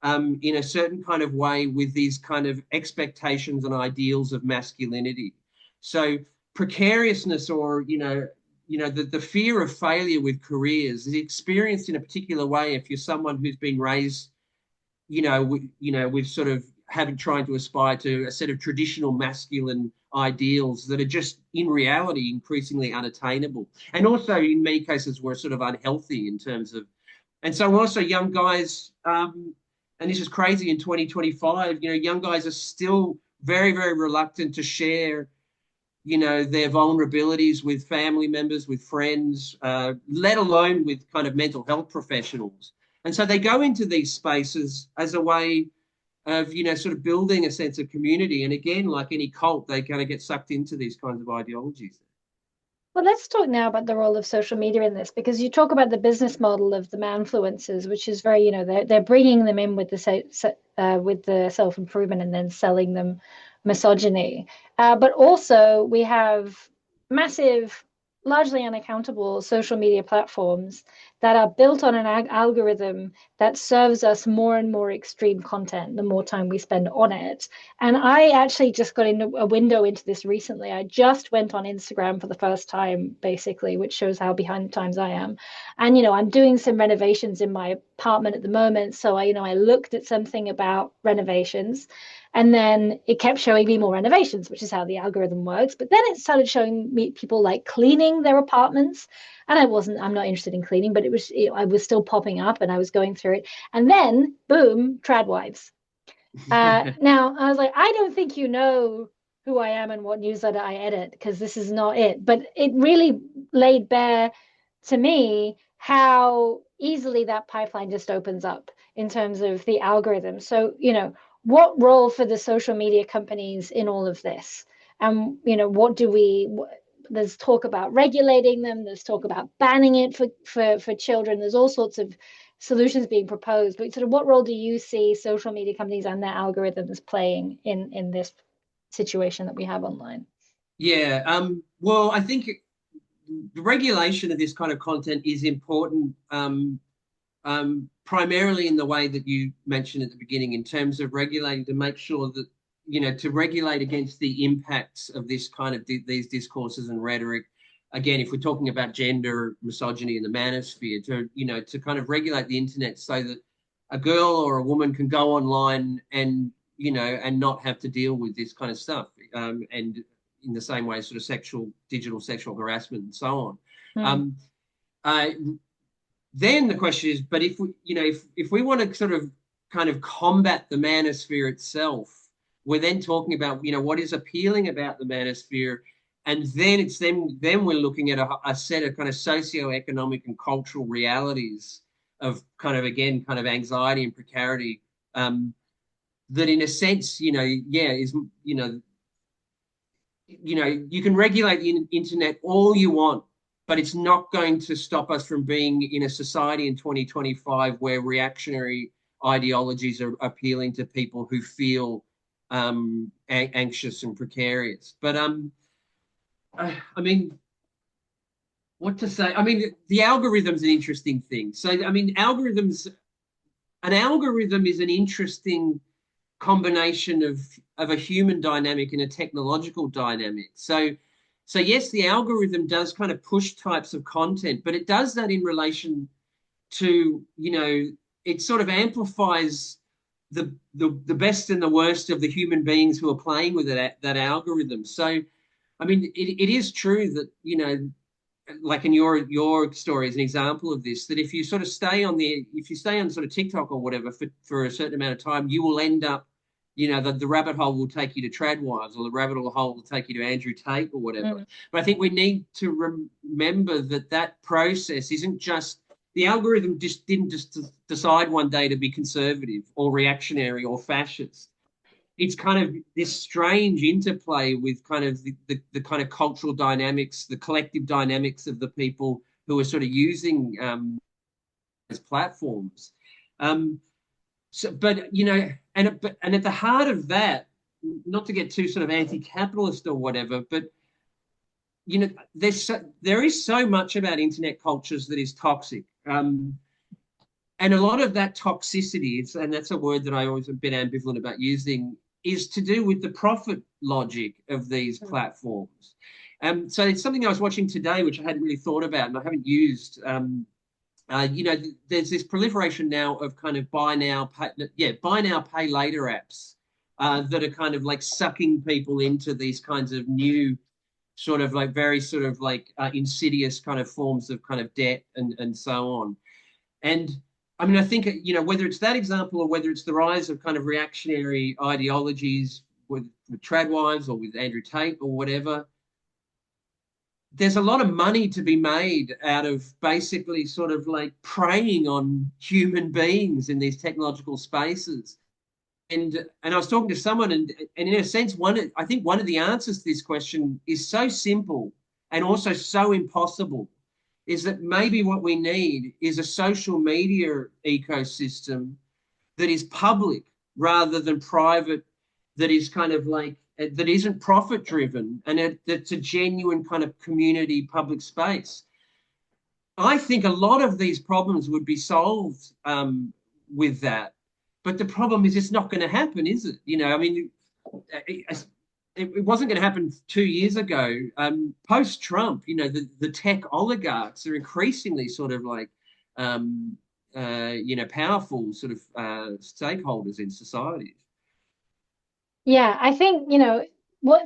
in a certain kind of way with these kind of expectations and ideals of masculinity. So precariousness, or the fear of failure with careers is experienced in a particular way if you're someone who's been raised, with sort of trying to aspire to a set of traditional masculine ideals that are just in reality increasingly unattainable, and also in many cases were sort of unhealthy in terms of. And so also young guys, and this is crazy in 2025, young guys are still very, very reluctant to share, their vulnerabilities with family members, with friends, let alone with kind of mental health professionals. And so they go into these spaces as a way of, sort of building a sense of community. And again, like any cult, they kind of get sucked into these kinds of ideologies. Well, let's talk now about the role of social media in this, because you talk about the business model of the manfluencers, which is very, they're bringing them in with the self-improvement and then selling them misogyny. But also we have massive, largely unaccountable social media platforms that are built on an algorithm that serves us more and more extreme content the more time we spend on it. And I actually just got in a window into this recently. I just went on Instagram for the first time, basically, which shows how behind the times I am. And, I'm doing some renovations in my apartment at the moment. So I looked at something about renovations, and then it kept showing me more renovations, which is how the algorithm works. But then it started showing me people like cleaning their apartments. And I'm not interested in cleaning, but I was still popping up and I was going through it. And then, boom, trad wives. Now, I was like, I don't think you know who I am and what newsletter I edit, because this is not it. But it really laid bare to me how easily that pipeline just opens up in terms of the algorithm. So, what role for the social media companies in all of this? And, what do we, there's talk about regulating them, there's talk about banning it for children, there's all sorts of solutions being proposed, but sort of what role do you see social media companies and their algorithms playing in this situation that we have online? Yeah. Well, I think the regulation of this kind of content is important, primarily in the way that you mentioned at the beginning, in terms of regulating to make sure that, to regulate against the impacts of this kind of these discourses and rhetoric. Again, if we're talking about gender, misogyny, and the manosphere, to kind of regulate the internet so that a girl or a woman can go online and, and not have to deal with this kind of stuff. And in the same way, sort of digital sexual harassment and so on. Mm. Um, uh, then the question is, but if we, if we want to sort of kind of combat the manosphere itself, we're then talking about, what is appealing about the manosphere. And then we're looking at a set of kind of socioeconomic and cultural realities of kind of, again, kind of anxiety and precarity, that in a sense, is, you can regulate the internet all you want, but it's not going to stop us from being in a society in 2025 where reactionary ideologies are appealing to people who feel anxious and precarious. But I mean, what to say? I mean, the algorithm's an interesting thing. So, I mean, an algorithm is an interesting combination of a human dynamic and a technological dynamic. So yes, the algorithm does kind of push types of content, but it does that in relation to, it sort of amplifies the best and the worst of the human beings who are playing with that algorithm. So, I mean, it is true that, like in your story as an example of this, that if you sort of if you stay on sort of TikTok or whatever for a certain amount of time, you will end up, the rabbit hole will take you to Tradwives, or the rabbit hole will take you to Andrew Tate or whatever. Mm. But I think we need to remember that process isn't just, the algorithm didn't just decide one day to be conservative or reactionary or fascist. It's kind of this strange interplay with kind of the kind of cultural dynamics, the collective dynamics of the people who are sort of using as platforms. So, but and at the heart of that, not to get too sort of anti-capitalist or whatever, but there is so much about internet cultures that is toxic. And a lot of that toxicity, and that's a word that I always a bit ambivalent about using, is to do with the profit logic of these platforms. So it's something I was watching today, which I hadn't really thought about and I haven't used. There's this proliferation now of kind of buy now, pay later apps that are kind of like sucking people into these kinds of new sort of like very sort of like insidious kind of forms of kind of debt and so on. And I mean, I think, whether it's that example or whether it's the rise of kind of reactionary ideologies with Tradwives or with Andrew Tate or whatever, there's a lot of money to be made out of basically sort of like preying on human beings in these technological spaces. And I was talking to someone, and in a sense, I think one of the answers to this question is so simple and also so impossible, is that maybe what we need is a social media ecosystem that is public rather than private, that is kind of like, that isn't profit driven, and that's a genuine kind of community public space. I think a lot of these problems would be solved with that. But the problem is it's not going to happen, is it? I mean, it wasn't going to happen 2 years ago. Post-Trump, the tech oligarchs are increasingly sort of like, powerful sort of stakeholders in societies. Yeah, I think,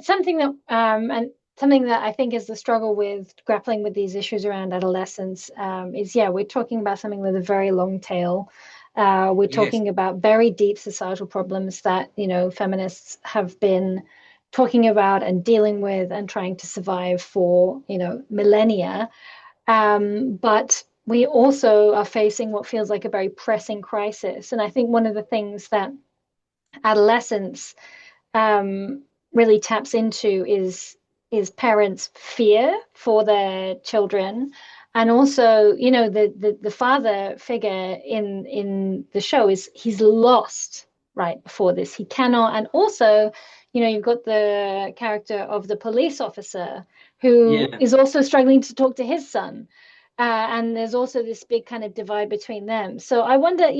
something that and something that I think is the struggle with grappling with these issues around adolescence is, we're talking about something with a very long tail. We're Yes. talking about very deep societal problems that, feminists have been talking about and dealing with and trying to survive for, millennia. But we also are facing what feels like a very pressing crisis. And I think one of the things that adolescence really taps into is parents' fear for their children. And also, the father figure in the show he's lost right before this. He cannot, and also, you've got the character of the police officer who Yeah. is also struggling to talk to his son. And there's also this big kind of divide between them. So I wonder,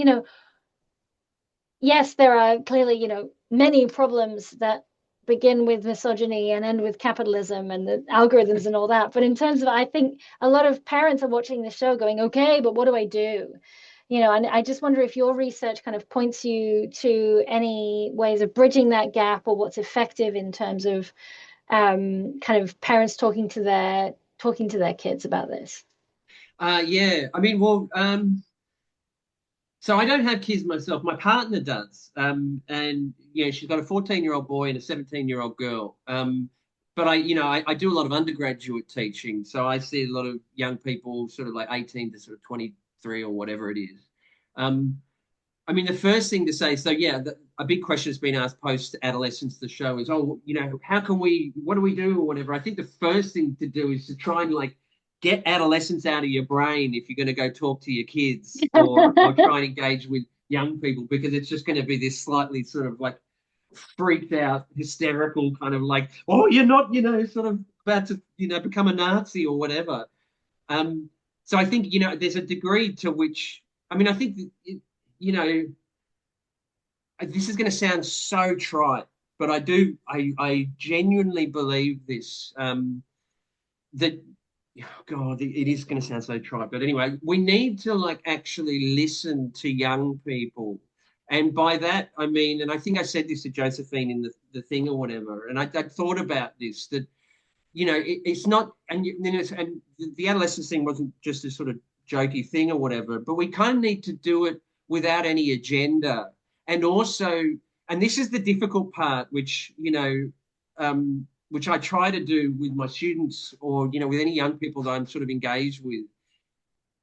yes, there are clearly, many problems that begin with misogyny and end with capitalism and the algorithms and all that. But in terms of, I think a lot of parents are watching the show going, okay, but what do I do? And I just wonder if your research kind of points you to any ways of bridging that gap, or what's effective in terms of kind of parents talking to their kids about this. Yeah, I mean, well, so I don't have kids myself. My partner does, and yeah, she's got a 14-year-old boy and a 17-year-old girl. But I do a lot of undergraduate teaching, so I see a lot of young people, sort of like 18 to sort of 23 or whatever it is. Um, I mean, the first thing to say, so yeah, a big question that's been asked post adolescence, the show is, oh, how can what do we do or whatever. I think the first thing to do is to try and like get adolescence out of your brain if you're going to go talk to your kids or try and engage with young people, because it's just going to be this slightly sort of like freaked out, hysterical kind of like, oh, you're not, sort of about to, become a Nazi or whatever. So I think, there's a degree to which, I mean, I think, you know, this is going to sound so trite, but I genuinely believe this, that, oh God, it is going to sound so trite, but anyway, we need to like actually listen to young people. And by that, I mean, and I think I said this to Josephine in the thing or whatever, and I thought about this, that, it's not, and the adolescence thing wasn't just a sort of jokey thing or whatever, but we kind of need to do it without any agenda. And also, and this is the difficult part, which I try to do with my students, or, with any young people that I'm sort of engaged with,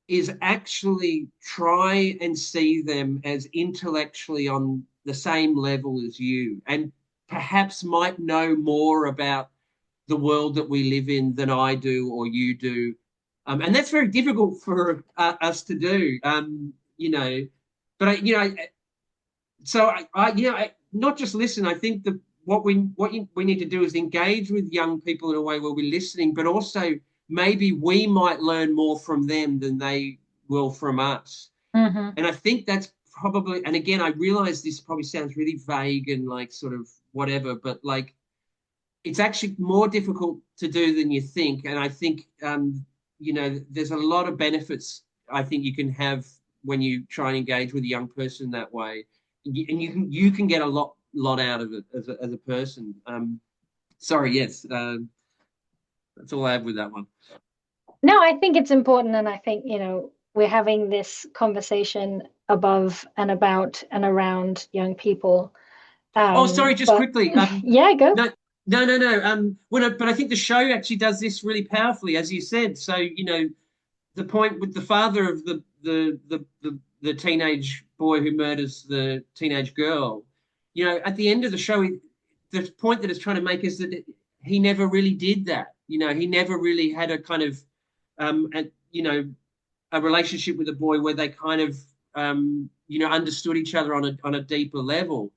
is actually try and see them as intellectually on the same level as you, and perhaps might know more about the world that we live in than I do or you do. And that's very difficult for us to do, but not just listen. I think that we need to do is engage with young people in a way where we're listening, but also maybe we might learn more from them than they will from us. Mm-hmm. And I think that's probably, and again, I realize this probably sounds really vague and like sort of whatever, but like it's actually more difficult to do than you think. And I think, there's a lot of benefits I think you can have when you try and engage with a young person that way. And you can get a lot out of it as a person. Sorry, yes. That's all I have with that one. No, I think it's important, and I think, we're having this conversation above and about and around young people. Oh, sorry, just But quickly. yeah, go. No, no, no, no. But I think the show actually does this really powerfully, as you said. So, the point with the father of the teenage boy who murders the teenage girl, at the end of the show, the point that it's trying to make is that he never really did that. He never really had a kind of, a relationship with a boy where they kind of, understood each other on a deeper level.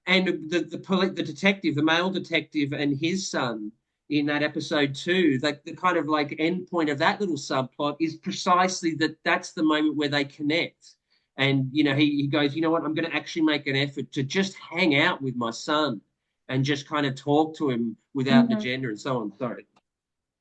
And the detective, the male detective, and his son in that episode too, like the kind of like end point of that little subplot is precisely that's the moment where they connect. And he goes, you know what, I'm going to actually make an effort to just hang out with my son and just kind of talk to him without an Mm-hmm. agenda and so on. Sorry.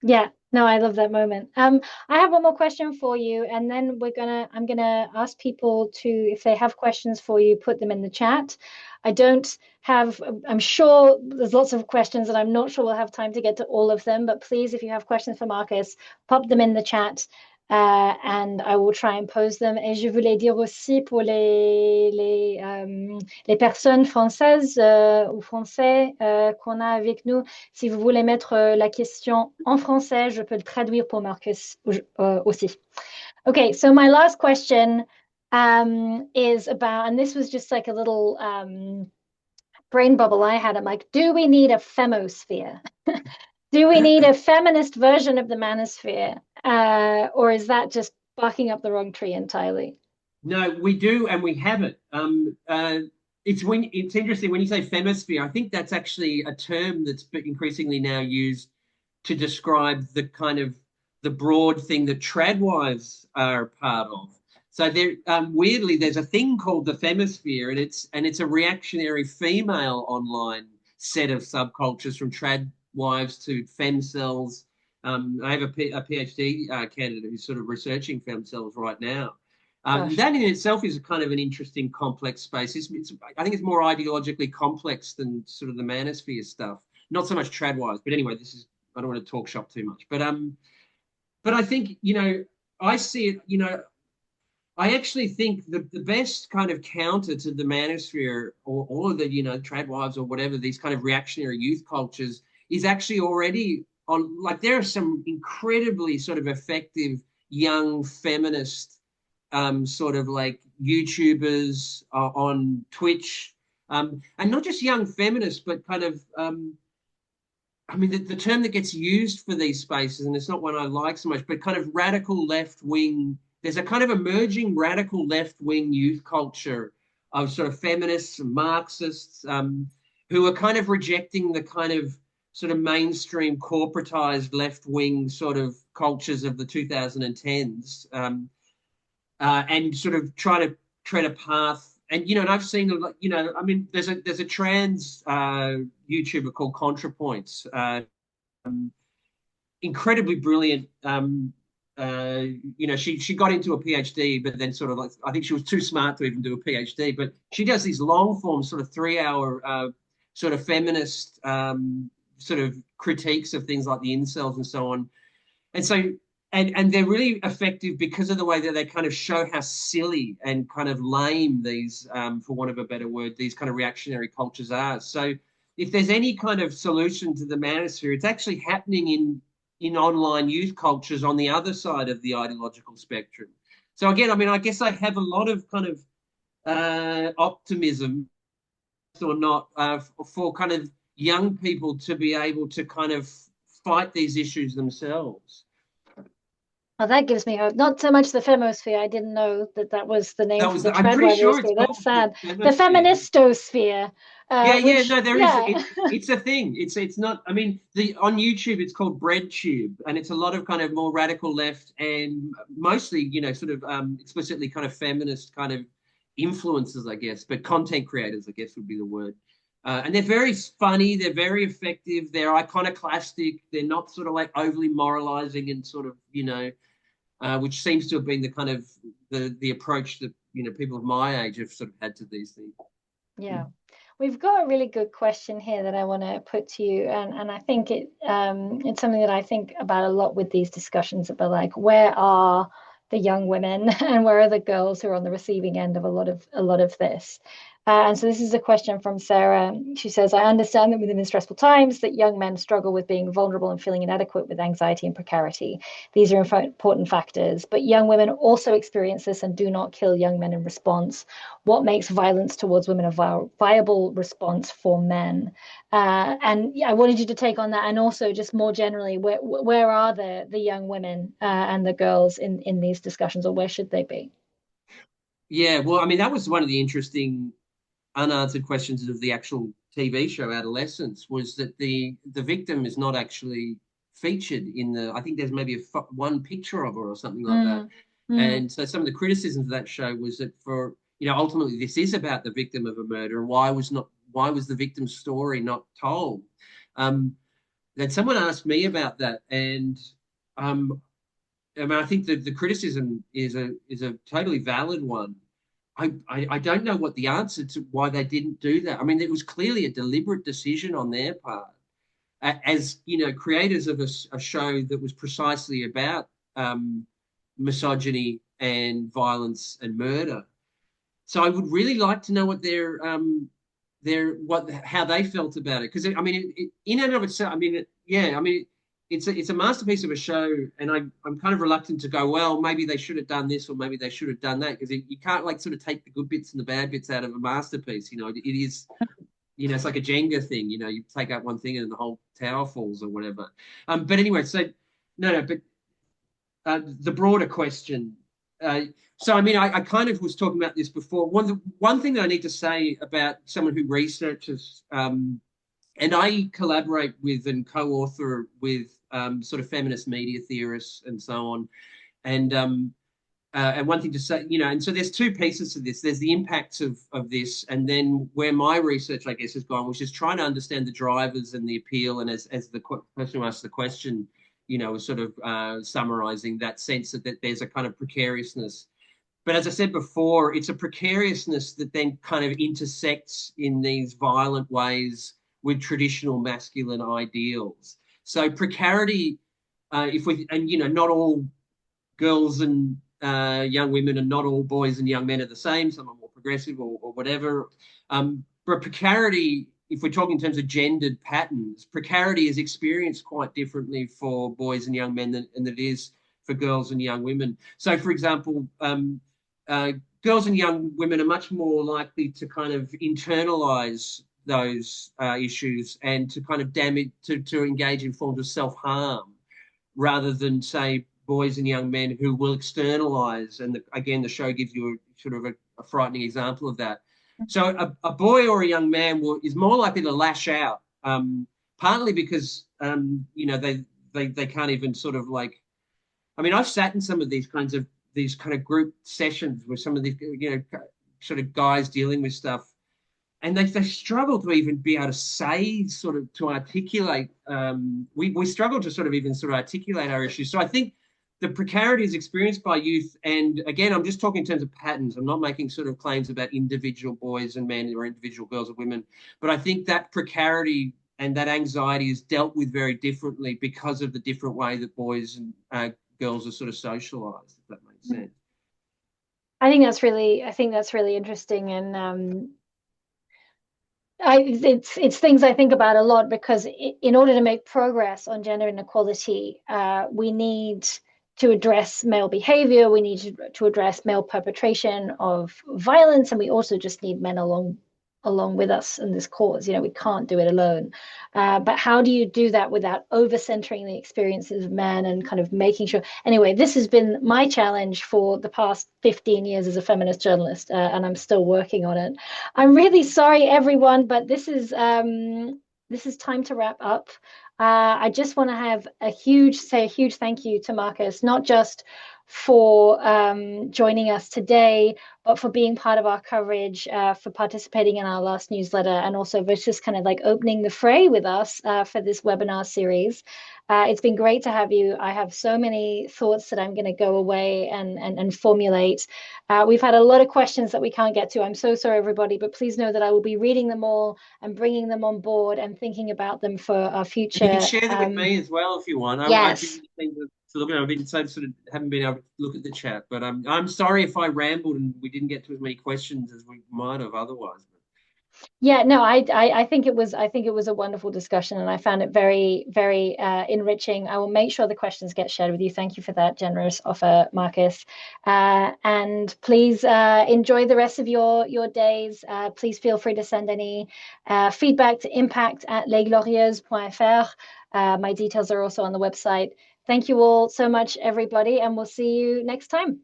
Yeah, no, I love that moment. I have one more question for you, and then I'm gonna ask people to, if they have questions for you, put them in the chat. I don't have, I'm sure there's lots of questions, and I'm not sure we'll have time to get to all of them, but please, if you have questions for Marcus, pop them in the chat, and I will try and pose them. Et je voulais dire aussi pour les personnes françaises ou français qu'on a avec nous, si vous voulez mettre la question en français, je peux le traduire pour Marcus aussi. Okay, so my last question is about, and this was just like a little brain bubble I had. I'm like, do we need a femosphere? Do we need a feminist version of the manosphere? Or is that just barking up the wrong tree entirely? No, we do, and we have it. It's interesting when you say femisphere. I think that's actually a term that's increasingly now used to describe the kind of the broad thing that tradwives are a part of. So there, weirdly, there's a thing called the femisphere, and it's a reactionary female online set of subcultures from tradwives to femcells. I have a PhD candidate who's sort of researching femcells right now. Gosh. That in itself is a kind of an interesting, complex space. I think it's more ideologically complex than sort of the manosphere stuff. Not so much trad-wise, but anyway, I don't want to talk shop too much. But I think, I see it, I actually think the best kind of counter to the manosphere or all of the, tradwives or whatever, these kind of reactionary youth cultures is actually already on, like, there are some incredibly sort of effective young feminist sort of like YouTubers on Twitch. And not just young feminists, but kind of, I mean, the term that gets used for these spaces, and it's not one I like so much, but kind of radical left wing. There's a kind of emerging radical left wing youth culture of sort of feminists and Marxists who are kind of rejecting the kind of sort of mainstream corporatized left wing sort of cultures of the 2010s. And sort of try to tread a path. And and I've seen I mean, there's a trans YouTuber called ContraPoints, incredibly brilliant. She got into a PhD, but then sort of like I think she was too smart to even do a PhD. But she does these long form, sort of 3 hour, sort of feminist sort of critiques of things like the incels and so on. And so, and they're really effective because of the way that they kind of show how silly and kind of lame these, for want of a better word, these kind of reactionary cultures are. So if there's any kind of solution to the manosphere, it's actually happening in online youth cultures on the other side of the ideological spectrum. So again, I mean, I guess I have a lot of kind of optimism or not for kind of young people to be able to kind of fight these issues themselves. Well, that gives me hope. Not so much the femosphere. I didn't know that that was the name for the I'm pretty sure it's tradwiveosphere. called That's the sad. The Manosphere. feministosphere, Yeah, yeah, which, no, there is. yeah. It's a thing. It's not. I mean, the on YouTube it's called BreadTube, and it's a lot of kind of more radical left and mostly, sort of explicitly kind of feminist kind of influencers, I guess, but content creators, I guess, would be the word. And they're very funny. They're very effective. They're iconoclastic. They're not sort of like overly moralizing and sort of, which seems to have been the kind of the approach that people of my age have sort of had to these things. Yeah. We've got a really good question here that I want to put to you, and I think it's something that I think about a lot with these discussions about like where are the young women and where are the girls who are on the receiving end of a lot of this. And so this is a question from Sarah. She says, I understand that within the stressful times that young men struggle with being vulnerable and feeling inadequate with anxiety and precarity. These are important factors, but young women also experience this and do not kill young men in response. What makes violence towards women a viable response for men? And yeah, I wanted you to take on that, and also just more generally, where are the young women and the girls in these discussions, or where should they be? Yeah, well, I mean, that was one of the interesting unanswered questions of the actual TV show Adolescence was that the victim is not actually featured in the. I think there's maybe one picture of her or something like that. Mm, mm, And so some of the criticisms of that show was that for ultimately this is about the victim of a murder, and why was the victim's story not told? Um, then someone asked me about that, and um, I mean, I think that the criticism is a totally valid one. I don't know what the answer to why they didn't do that. I mean, it was clearly a deliberate decision on their part, as creators of a show that was precisely about misogyny and violence and murder. So I would really like to know what how they felt about it, because I mean, in and of itself, I mean, yeah, I mean, it's a masterpiece of a show, and I'm kind of reluctant to go, well, maybe they should have done this or maybe they should have done that, because you can't like sort of take the good bits and the bad bits out of a masterpiece. It is, it's like a Jenga thing. You take out one thing and the whole tower falls or whatever. But anyway, so no, but the broader question. So, I mean, I kind of was talking about this before. One thing that I need to say about someone who researches, and I collaborate with and co-author with sort of feminist media theorists and so on. And one thing to say, and so there's two pieces to this. There's the impacts of this, and then where my research, I guess, has gone, which is trying to understand the drivers and the appeal. And as the person who asked the question, was sort of summarizing that sense that there's a kind of precariousness But as I said before, it's a precariousness that then kind of intersects in these violent ways with traditional masculine ideals. So precarity, if we, and not all girls and young women and not all boys and young men are the same. Some are more progressive or whatever. But precarity, if we're talking in terms of gendered patterns, precarity is experienced quite differently for boys and young men than it is for girls and young women. So, for example, uh, girls and young women are much more likely to kind of internalize those issues and to kind of damage, to engage in forms of self-harm rather than, say, boys and young men who will externalize. And again, the show gives you sort of a frightening example of that. So a boy or a young man is more likely to lash out, partly because they can't even sort of like. I mean, I've sat in some of these kind of group sessions with some of these sort of guys dealing with stuff, and they struggle to even be able to say, sort of, to articulate. We struggle to sort of even sort of articulate our issues. So I think the precarity is experienced by youth, and again, I'm just talking in terms of patterns. I'm not making sort of claims about individual boys and men or individual girls and women, but I think that precarity and that anxiety is dealt with very differently because of the different way that boys and girls are sort of socialized, if that makes sense. I think that's really interesting, and it's things I think about a lot because in order to make progress on gender inequality, we need to address male behavior, we need to address male perpetration of violence, and we also just need men along with us in this cause. We can't do it alone. But how do you do that without over-centering the experiences of men and kind of making sure? Anyway, this has been my challenge for the past 15 years as a feminist journalist, and I'm still working on it. I'm really sorry, everyone, but this is time to wrap up. I just want to have say a huge thank you to Marcus, not just for joining us today, but for being part of our coverage, for participating in our last newsletter, and also for just kind of like opening the fray with us for this webinar series. It's been great to have you. I have so many thoughts that I'm going to go away and formulate. We've had a lot of questions that we can't get to. I'm so sorry, everybody, but please know that I will be reading them all and bringing them on board and thinking about them for our And you can future. share them with me as well if you want. I'd be Yes. keen to look at it. I've been so sort of haven't been able to look at the chat, but I'm sorry if I rambled and we didn't get to as many questions as we might have otherwise. Yeah, no, I think it was a wonderful discussion, and I found it very, very enriching. I will make sure the questions get shared with you. Thank you for that generous offer, Marcus. And please enjoy the rest of your days. Please feel free to send any feedback to impact@lesglorieuses.fr. My details are also on the website. Thank you all so much, everybody, and we'll see you next time.